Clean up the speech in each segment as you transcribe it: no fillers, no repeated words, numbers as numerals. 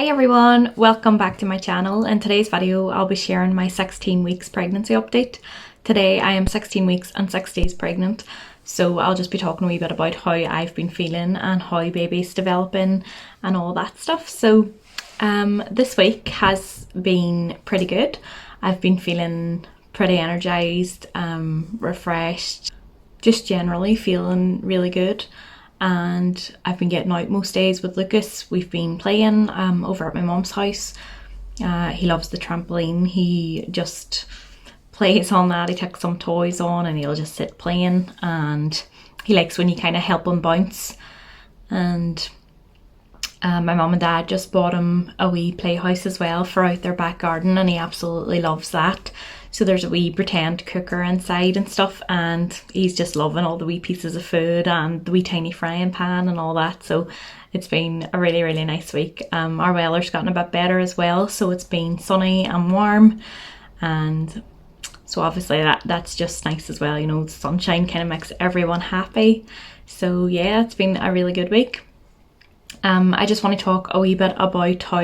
Hi everyone, welcome back to my channel. In today's video I'll be sharing my 16 weeks pregnancy update. Today I am 16 weeks and 6 days pregnant, so I'll just be talking a wee bit about how I've been feeling and how baby's developing and all that stuff. So this week has been pretty good. I've been feeling pretty energized, refreshed, just generally feeling really good. And I've been getting out most days with Lucas. We've been playing over at my mum's house. He loves the trampoline. He just plays on that. He takes some toys on and he'll just sit playing, and he likes when you kind of help him bounce. And my mum and dad just bought him a wee playhouse as well for out their back garden, and he absolutely loves that. So there's a wee pretend cooker inside and stuff, and he's just loving all the wee pieces of food and the wee tiny frying pan and all that. So it's been a really nice week. Our weather's gotten a bit better as well, so it's been sunny and warm, and so obviously that's just nice as well. You know, the sunshine kind of makes everyone happy. So yeah, it's been a really good week. I just want to talk a wee bit about how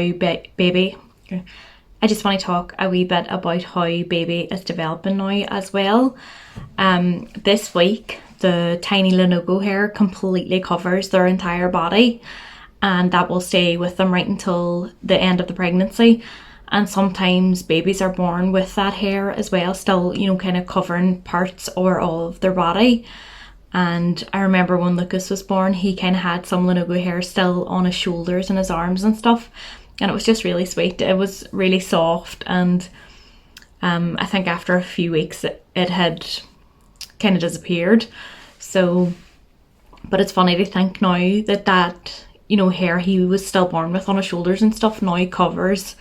baby is developing now as well. This week the tiny Lenovo hair completely covers their entire body, and that will stay with them right until the end of the pregnancy. And sometimes babies are born with that hair as well, still, you know, kind of covering parts or all of their body. And I remember when Lucas was born, he kind of had some Lenovo hair still on his shoulders and his arms and stuff, and it was just really sweet. It was really soft, and I think after a few weeks it had kind of disappeared. So, but it's funny to think now that you know, hair he was still born with on his shoulders and stuff now covers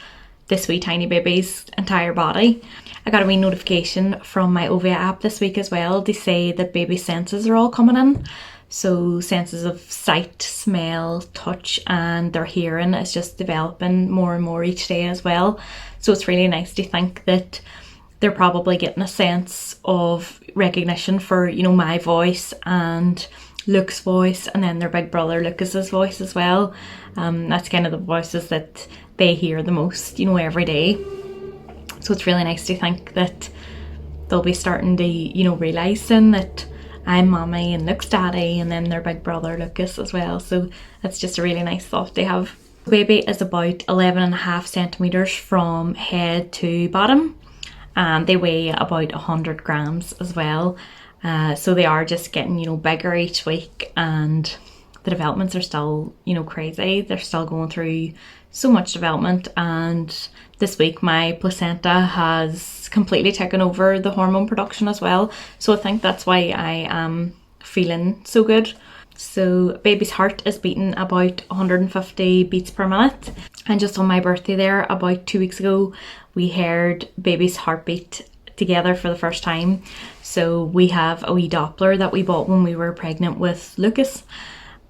this wee tiny baby's entire body. I got a wee notification from my Ovia app this week as well to say that baby's senses are all coming in. So senses of sight, smell, touch, and their hearing is just developing more and more each day as well. So it's really nice to think that they're probably getting a sense of recognition for, you know, my voice and Luke's voice, and then their big brother Lucas's voice as well. That's kind of the voices that they hear the most, you know, every day. So it's really nice to think that they'll be starting to, you know, realising that I'm mommy and Luke's daddy, and then their big brother Lucas as well. So that's just a really nice thought they have. The baby is about 11.5 centimetres from head to bottom, and they weigh about 100 grams as well. So they are just getting, you know, bigger each week, and the developments are still, you know, crazy. They're still going through so much development, and this week my placenta has completely taken over the hormone production as well. So I think that's why I am feeling so good. So baby's heart is beating about 150 beats per minute, and just on my birthday there about 2 weeks ago we heard baby's heartbeat together for the first time. So we have a wee Doppler that we bought when we were pregnant with Lucas,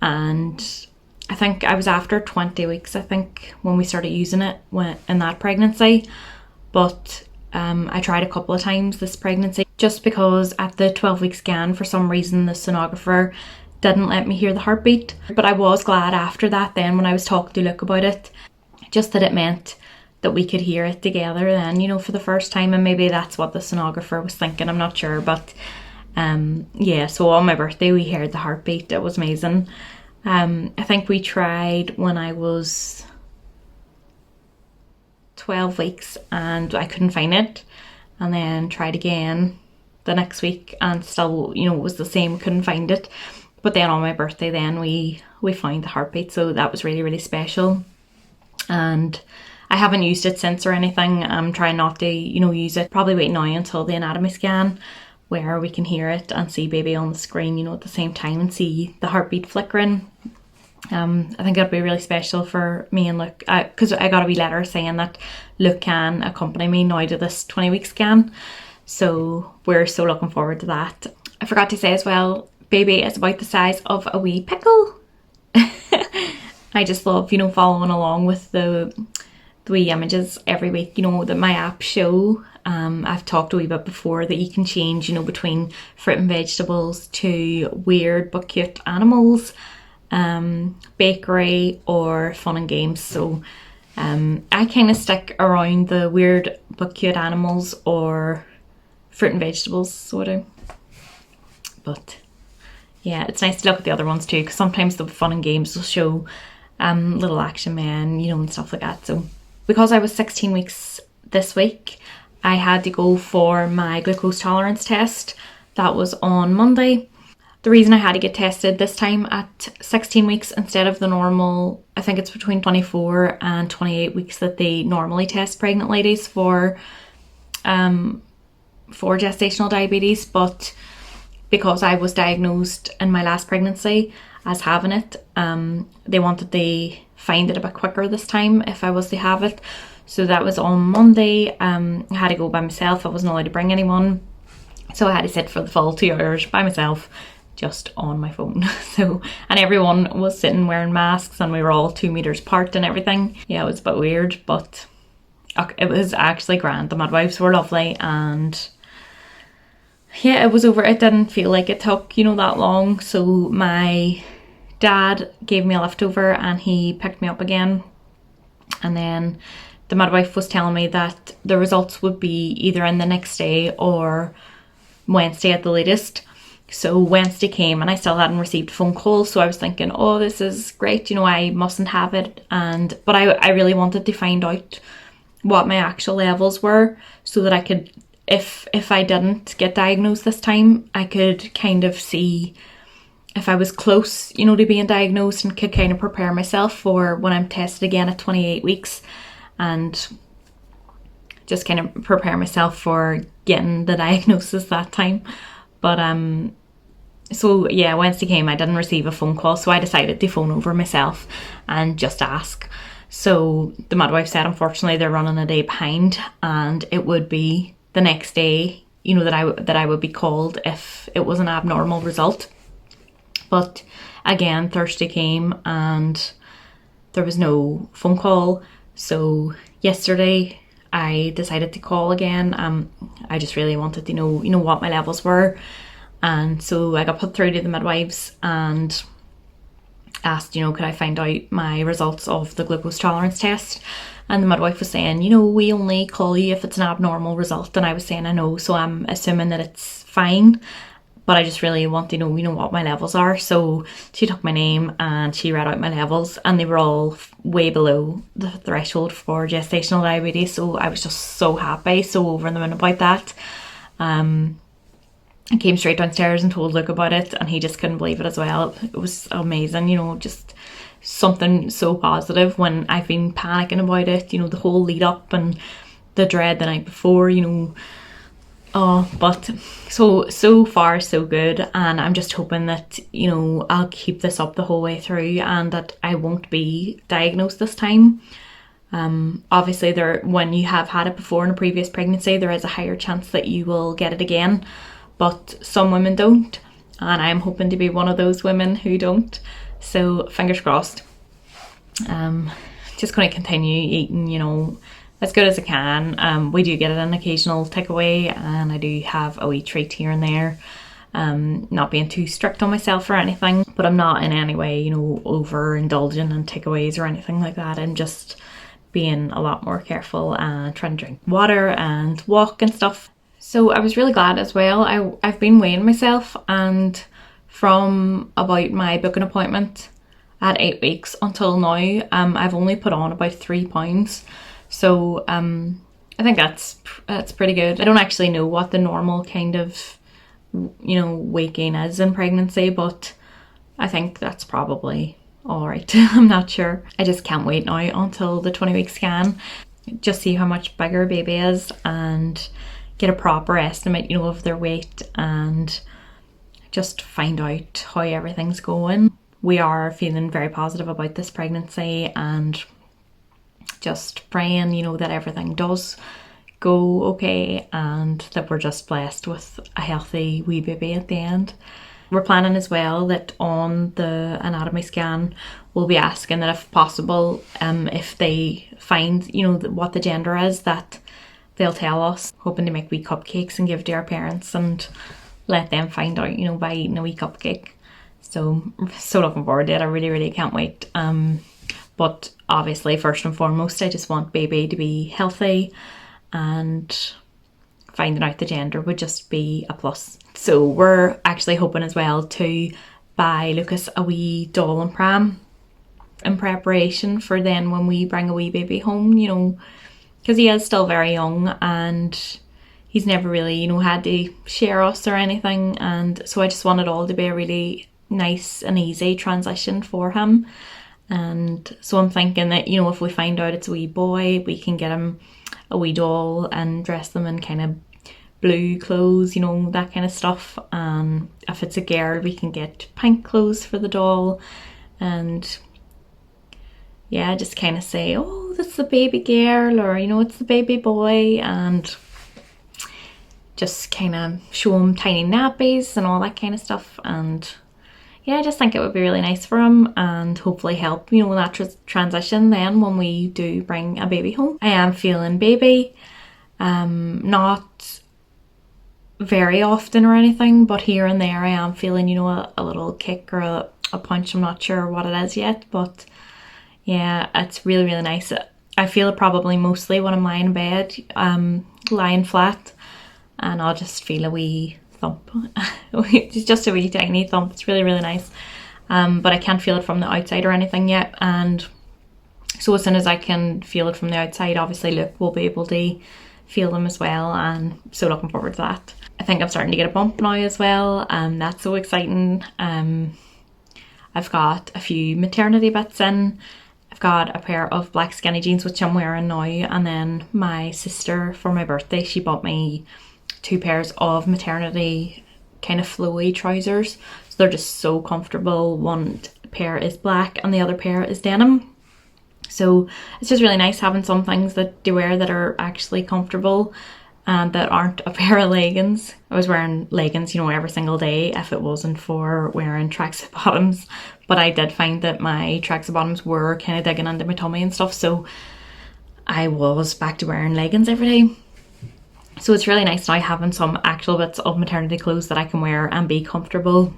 and I think I was after 20 weeks, I think, when we started using it in that pregnancy. But I tried a couple of times this pregnancy, just because at the 12-week scan for some reason the sonographer didn't let me hear the heartbeat. But I was glad after that then when I was talking to Luke about it, just that it meant that we could hear it together then, you know, for the first time. And maybe that's what the sonographer was thinking, I'm not sure. But yeah, so on my birthday we heard the heartbeat. It was amazing. I think we tried when I was 12 weeks and I couldn't find it, and then tried again the next week and still, you know, it was the same, couldn't find it. But then on my birthday then we found the heartbeat, so that was really special. And I haven't used it since or anything. I'm trying not to, you know, use it. Probably wait now until the anatomy scan, where we can hear it and see baby on the screen, you know, at the same time, and see the heartbeat flickering. I think it'll be really special for me and Luke, because I got a wee letter saying that Luke can accompany me now to this 20-week scan. So we're so looking forward to that. I forgot to say as well, baby is about the size of a wee pickle. I just love, you know, following along with the wee images every week, you know, that my app show. I've talked a wee bit before that you can change, you know, between fruit and vegetables to weird but cute animals, bakery, or fun and games. So I kind of stick around the weird but cute animals or fruit and vegetables, sort of. But yeah, it's nice to look at the other ones too, because sometimes the fun and games will show little action men, you know, and stuff like that. So because I was 16 weeks this week, I had to go for my glucose tolerance test. That was on Monday. The reason I had to get tested this time at 16 weeks instead of the normal, I think it's between 24 and 28 weeks that they normally test pregnant ladies for gestational diabetes, but because I was diagnosed in my last pregnancy as having it, they wanted to find it a bit quicker this time if I was to have it. So that was on Monday. I had to go by myself. I wasn't allowed to bring anyone. So I had to sit for the full 2 hours by myself, just on my phone. So, and everyone was sitting wearing masks and we were all 2 meters apart and everything. Yeah, it was a bit weird, but it was actually grand. The midwives were lovely, and yeah, it was over. It didn't feel like it took, you know, that long. So my dad gave me a lift over and he picked me up again. And then the midwife was telling me that the results would be either in the next day or Wednesday at the latest. So Wednesday came and I still hadn't received a phone call. So I was thinking, oh, this is great. You know, I mustn't have it. But I really wanted to find out what my actual levels were so that I could, if I didn't get diagnosed this time, I could kind of see if I was close, you know, to being diagnosed, and could kind of prepare myself for when I'm tested again at 28 weeks and just kind of prepare myself for getting the diagnosis that time. But so yeah, Wednesday came, I didn't receive a phone call, so I decided to phone over myself and just ask. So the midwife said unfortunately they're running a day behind, and it would be the next day, you know, that I would be called if it was an abnormal result. But again, Thursday came and there was no phone call. So yesterday I decided to call again. I just really wanted to know, you know, what my levels were. And so I got put through to the midwives and asked, you know, could I find out my results of the glucose tolerance test? And the midwife was saying, you know, we only call you if it's an abnormal result. And I was saying, I know, so I'm assuming that it's fine. But I just really want to know, you know, what my levels are. So she took my name and she read out my levels, and they were all way below the threshold for gestational diabetes. So I was just so happy, so over the moon about that. I came straight downstairs and told Luke about it, and he just couldn't believe it as well. It was amazing, you know, just something so positive when I've been panicking about it, you know, the whole lead up and the dread the night before, you know. Oh, but so far so good, and I'm just hoping that, you know, I'll keep this up the whole way through and that I won't be diagnosed this time. Obviously when you have had it before in a previous pregnancy, there is a higher chance that you will get it again, but some women don't, and I'm hoping to be one of those women who don't. So fingers crossed. Just going to continue eating, you know, as good as I can. We do get an occasional takeaway, and I do have a wee treat here and there. Not being too strict on myself or anything, but I'm not in any way, you know, overindulging in takeaways or anything like that. I'm just being a lot more careful and trying to drink water and walk and stuff. So I was really glad as well. I've been weighing myself, and from about my booking appointment at 8 weeks until now, I've only put on about 3 pounds. So I think that's pretty good. I don't actually know what the normal kind of, you know, weight gain is in pregnancy, but I think that's probably all right. I'm not sure. I just can't wait now until the 20-week scan, just see how much bigger baby is and get a proper estimate, you know, of their weight, and just find out how everything's going. We are feeling very positive about this pregnancy, and just praying, you know, that everything does go okay and that we're just blessed with a healthy wee baby at the end. We're planning as well that on the anatomy scan we'll be asking that if possible, if they find, you know, what the gender is, that they'll tell us, hoping to make wee cupcakes and give to our parents and let them find out, you know, by eating a wee cupcake. So looking forward to it. I really can't wait. But obviously, first and foremost, I just want baby to be healthy, and finding out the gender would just be a plus. So we're actually hoping as well to buy Lucas a wee doll and pram in preparation for then when we bring a wee baby home, you know, because he is still very young and he's never really, you know, had to share us or anything. And so I just want it all to be a really nice and easy transition for him. And so I'm thinking that, you know, if we find out it's a wee boy, we can get him a wee doll and dress them in kind of blue clothes, you know, that kind of stuff. And if it's a girl, we can get pink clothes for the doll. And yeah, just kind of say, oh, that's the baby girl, or, you know, it's the baby boy, and just kind of show him tiny nappies and all that kind of stuff. And yeah, I just think it would be really nice for him and hopefully help, you know, that transition then when we do bring a baby home. I am feeling baby, not very often or anything, but here and there I am feeling, you know, a little kick or a punch. I'm not sure what it is yet, but yeah, it's really, really nice. I feel it probably mostly when I'm lying in bed, lying flat, and I'll just feel a wee thump. It's just a wee tiny thump. It's really, really nice. But I can't feel it from the outside or anything yet. And so as soon as I can feel it from the outside, obviously Luke will be able to feel them as well. And so looking forward to that. I think I'm starting to get a bump now as well. That's so exciting. I've got a few maternity bits in. I've got a pair of black skinny jeans, which I'm wearing now. And then my sister, for my birthday, she bought me 2 pairs of maternity kind of flowy trousers. So they're just so comfortable. One pair is black and the other pair is denim. So it's just really nice having some things that you wear that are actually comfortable and that aren't a pair of leggings. I was wearing leggings, you know, every single day if it wasn't for wearing tracksuit bottoms. But I did find that my tracksuit bottoms were kind of digging into my tummy and stuff. So I was back to wearing leggings every day. So it's really nice now having some actual bits of maternity clothes that I can wear and be comfortable.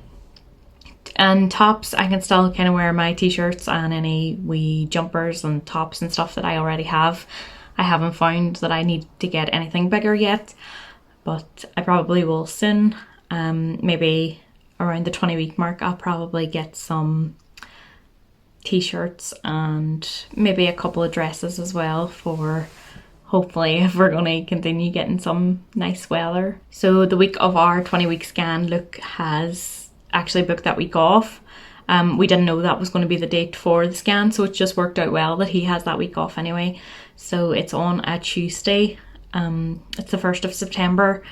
And tops, I can still kind of wear my t-shirts and any wee jumpers and tops and stuff that I already have. I haven't found that I need to get anything bigger yet, but I probably will soon. Maybe around the 20-week mark, I'll probably get some t-shirts and maybe a couple of dresses as well for hopefully if we're going to continue getting some nice weather. So the week of our 20-week scan, Luke has actually booked that week off. We didn't know that was going to be the date for the scan, so it just worked out well that he has that week off anyway. So it's on a Tuesday. It's the 1st of September,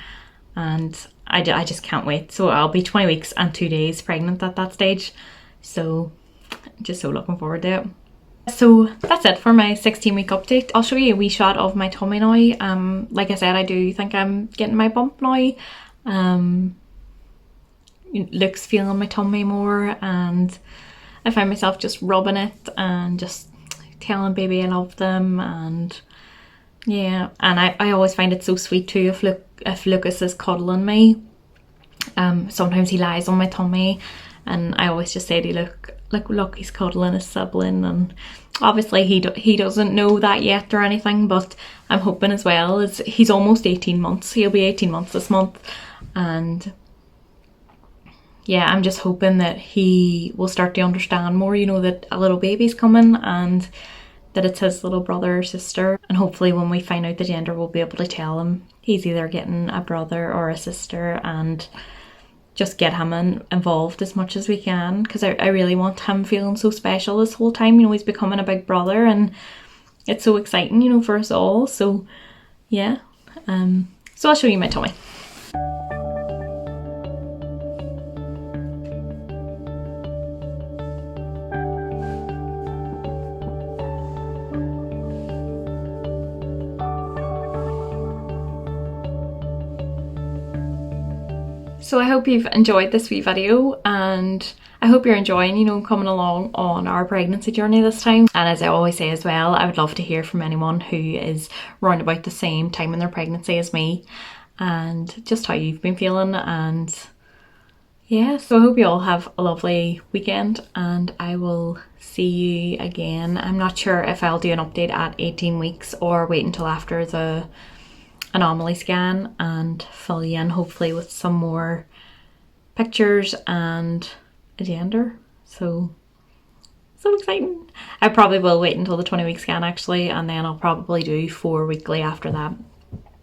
and I just can't wait. So I'll be 20 weeks and 2 days pregnant at that stage. So just so looking forward to it. So that's it for my 16-week update. I'll show you a wee shot of my tummy now. Like I said, I do think I'm getting my bump now. Luke's feeling my tummy more, and I find myself just rubbing it and just telling baby I love them. And yeah, and I always find it so sweet too if Lucas is cuddling me. Sometimes he lies on my tummy and I always just say to look, he's cuddling his sibling. And obviously he doesn't know that yet or anything, but I'm hoping as well, as he's almost 18 months. He'll be 18 months this month. And yeah, I'm just hoping that he will start to understand more, you know, that a little baby's coming and that it's his little brother or sister. And hopefully when we find out the gender, we'll be able to tell him he's either getting a brother or a sister, and just get him involved as much as we can, because I really want him feeling so special this whole time. You know, he's becoming a big brother and it's so exciting, you know, for us all. So yeah, so I'll show you my tummy. So I hope you've enjoyed this wee video, and I hope you're enjoying, you know, coming along on our pregnancy journey this time. And as I always say as well, I would love to hear from anyone who is around about the same time in their pregnancy as me, and just how you've been feeling. And yeah, so I hope you all have a lovely weekend, and I will see you again. I'm not sure if I'll do an update at 18 weeks or wait until after the anomaly scan and fill you in, hopefully with some more pictures and a gender. So exciting. I probably will wait until the 20-week scan actually, and then I'll probably do 4 weekly after that.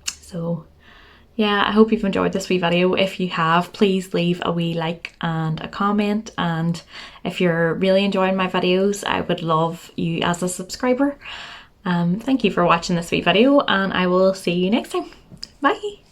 So yeah, I hope you've enjoyed this wee video. If you have, please leave a wee like and a comment, and if you're really enjoying my videos, I would love you as a subscriber. Thank you for watching this wee video, and I will see you next time. Bye!